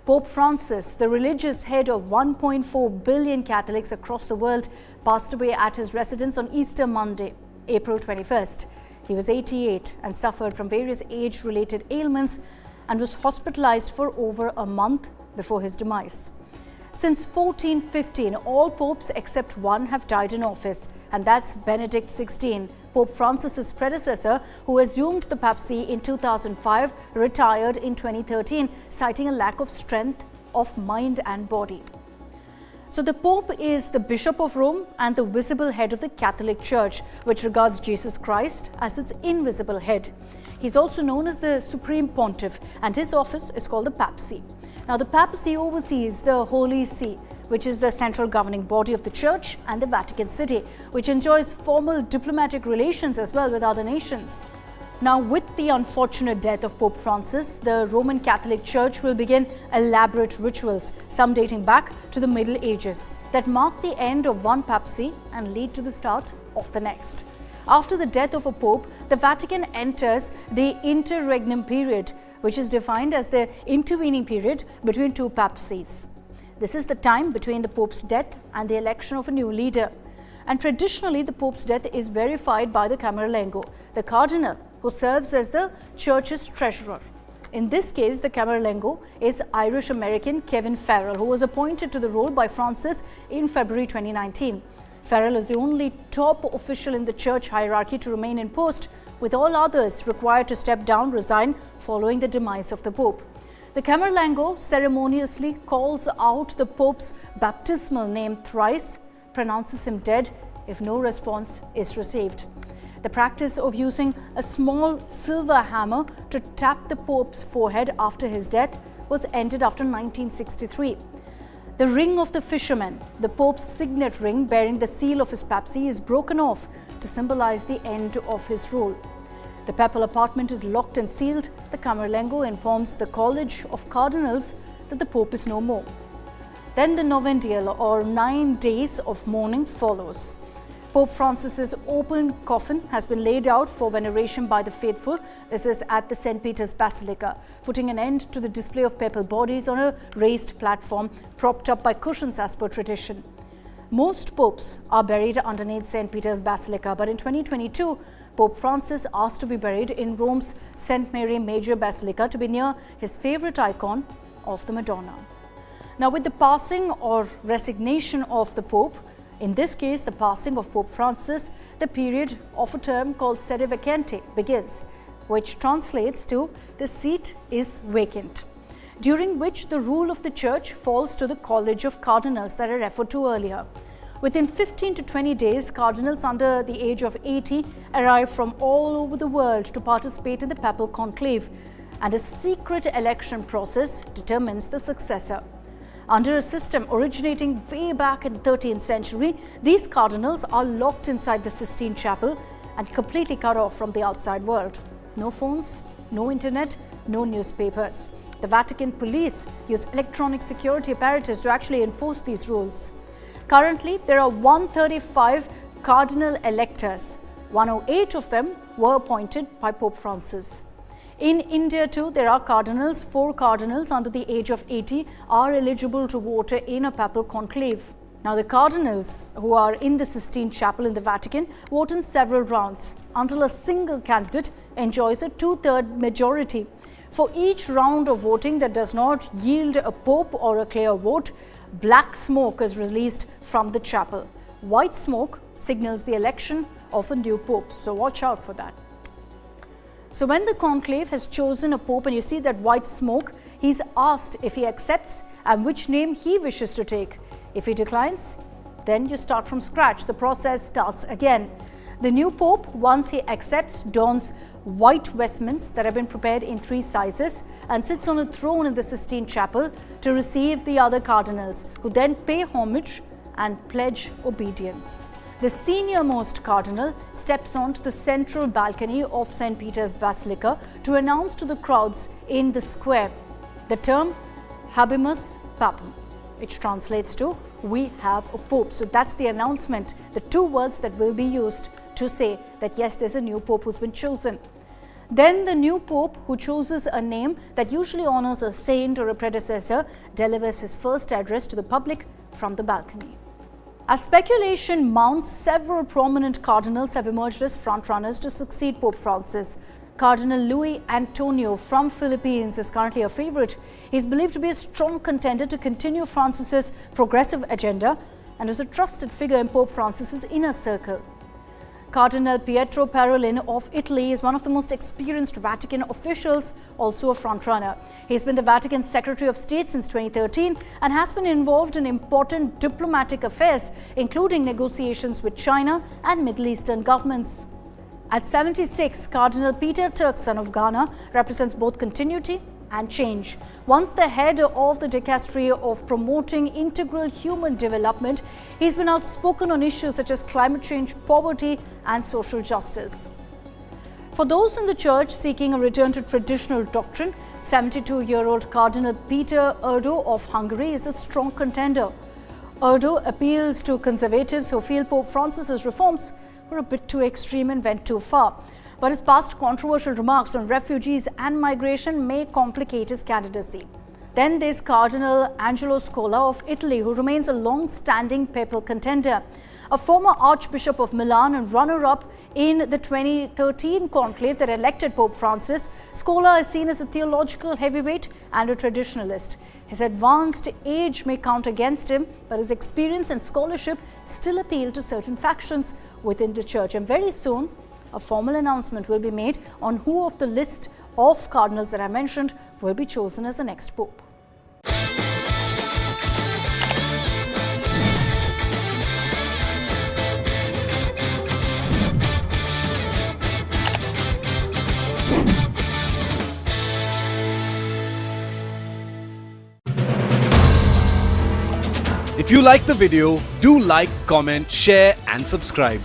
Pope Francis, the religious head of 1.4 billion Catholics across the world, passed away at his residence on Easter Monday, April 21st. He was 88 and suffered from various age-related ailments and was hospitalized for over a month before his demise. Since 1415, all popes except one have died in office, and that's Benedict XVI. Pope Francis's predecessor, who assumed the papacy in 2005, retired in 2013, citing a lack of strength of mind and body. So the Pope is the Bishop of Rome and the visible head of the Catholic Church, which regards Jesus Christ as its invisible head. He's also known as the Supreme Pontiff, and his office is called the Papacy. Now, the Papacy oversees the Holy See, which is the central governing body of the Church, and the Vatican City, which enjoys formal diplomatic relations as well with other nations. Now, with the unfortunate death of Pope Francis, the Roman Catholic Church will begin elaborate rituals, some dating back to the Middle Ages, that mark the end of one papacy and lead to the start of the next. After the death of a pope, the Vatican enters the interregnum period, which is defined as the intervening period between two papacies. This is the time between the Pope's death and the election of a new leader. And traditionally, the Pope's death is verified by the camerlengo, the cardinal, who serves as the Church's treasurer. In this case, the camerlengo is Irish-American Kevin Farrell, who was appointed to the role by Francis in February 2019. Farrell is the only top official in the church hierarchy to remain in post, with all others required to step down, resign following the demise of the Pope. The camerlengo ceremoniously calls out the Pope's baptismal name thrice, pronounces him dead if no response is received. The practice of using a small silver hammer to tap the Pope's forehead after his death was ended after 1963. The ring of the fisherman, the Pope's signet ring bearing the seal of his papacy, is broken off to symbolize the end of his rule. The papal apartment is locked and sealed. The camerlengo informs the College of Cardinals that the Pope is no more. Then the Novendial, or 9 days of mourning, follows. Pope Francis's open coffin has been laid out for veneration by the faithful. This is at the St. Peter's Basilica, putting an end to the display of papal bodies on a raised platform propped up by cushions as per tradition. Most popes are buried underneath St. Peter's Basilica, but in 2022, Pope Francis asked to be buried in Rome's St. Mary Major Basilica to be near his favorite icon of the Madonna. Now, with the passing or resignation of the Pope, in this case the passing of Pope Francis, the period of a term called Sede Vacante begins, which translates to the seat is vacant, during which the rule of the Church falls to the College of Cardinals that I referred to earlier. Within 15 to 20 days, cardinals under the age of 80 arrive from all over the world to participate in the papal conclave, and a secret election process determines the successor. Under a system originating way back in the 13th century, these cardinals are locked inside the Sistine Chapel and completely cut off from the outside world. No phones, no internet, no newspapers. The Vatican police use electronic security apparatus to actually enforce these rules. Currently, there are 135 cardinal electors. 108 of them were appointed by Pope Francis. In India too, there are cardinals. 4 cardinals under the age of 80 are eligible to vote in a papal conclave. Now, the cardinals who are in the Sistine Chapel in the Vatican vote in several rounds until a single candidate enjoys a 2/3 majority. For each round of voting that does not yield a pope or a clear vote, black smoke is released from the chapel. White smoke signals the election of a new pope, so watch out for that. So when the conclave has chosen a pope and you see that white smoke, he's asked if he accepts and which name he wishes to take. If he declines, then you start from scratch. The process starts again. The new pope, once he accepts, dons white vestments that have been prepared in 3 sizes and sits on a throne in the Sistine Chapel to receive the other cardinals, who then pay homage and pledge obedience. The senior-most cardinal steps onto the central balcony of St. Peter's Basilica to announce to the crowds in the square the term Habemus Papam, which translates to "we have a pope." So that's the announcement, the 2 words that will be used to say that yes, there's a new pope who's been chosen. Then the new pope, who chooses a name that usually honors a saint or a predecessor, delivers his first address to the public from the balcony. As speculation mounts, several prominent cardinals have emerged as frontrunners to succeed Pope Francis. Cardinal Luis Antonio from Philippines is currently a favorite. He is believed to be a strong contender to continue Francis's progressive agenda and is a trusted figure in Pope Francis's inner circle. Cardinal Pietro Parolin of Italy is one of the most experienced Vatican officials, also a frontrunner. He's been the Vatican's Secretary of State since 2013 and has been involved in important diplomatic affairs, including negotiations with China and Middle Eastern governments. At 76, Cardinal Peter Turkson of Ghana represents both continuity and change. Once the head of the dicastery of promoting integral human development, he's been outspoken on issues such as climate change, poverty, and social justice. For those in the church seeking a return to traditional doctrine, 72-year-old Cardinal Peter Erdo of Hungary is a strong contender. Erdo appeals to conservatives who feel Pope Francis's reforms were a bit too extreme and went too far. But his past controversial remarks on refugees and migration may complicate his candidacy. Then there's Cardinal Angelo Scola of Italy, who remains a long-standing papal contender. A former Archbishop of Milan and runner-up in the 2013 conclave that elected Pope Francis, Scola is seen as a theological heavyweight and a traditionalist. His advanced age may count against him, but his experience and scholarship still appeal to certain factions within the church. And very soon, a formal announcement will be made on who of the list of cardinals that I mentioned will be chosen as the next pope. If you like the video, do like, comment, share and subscribe.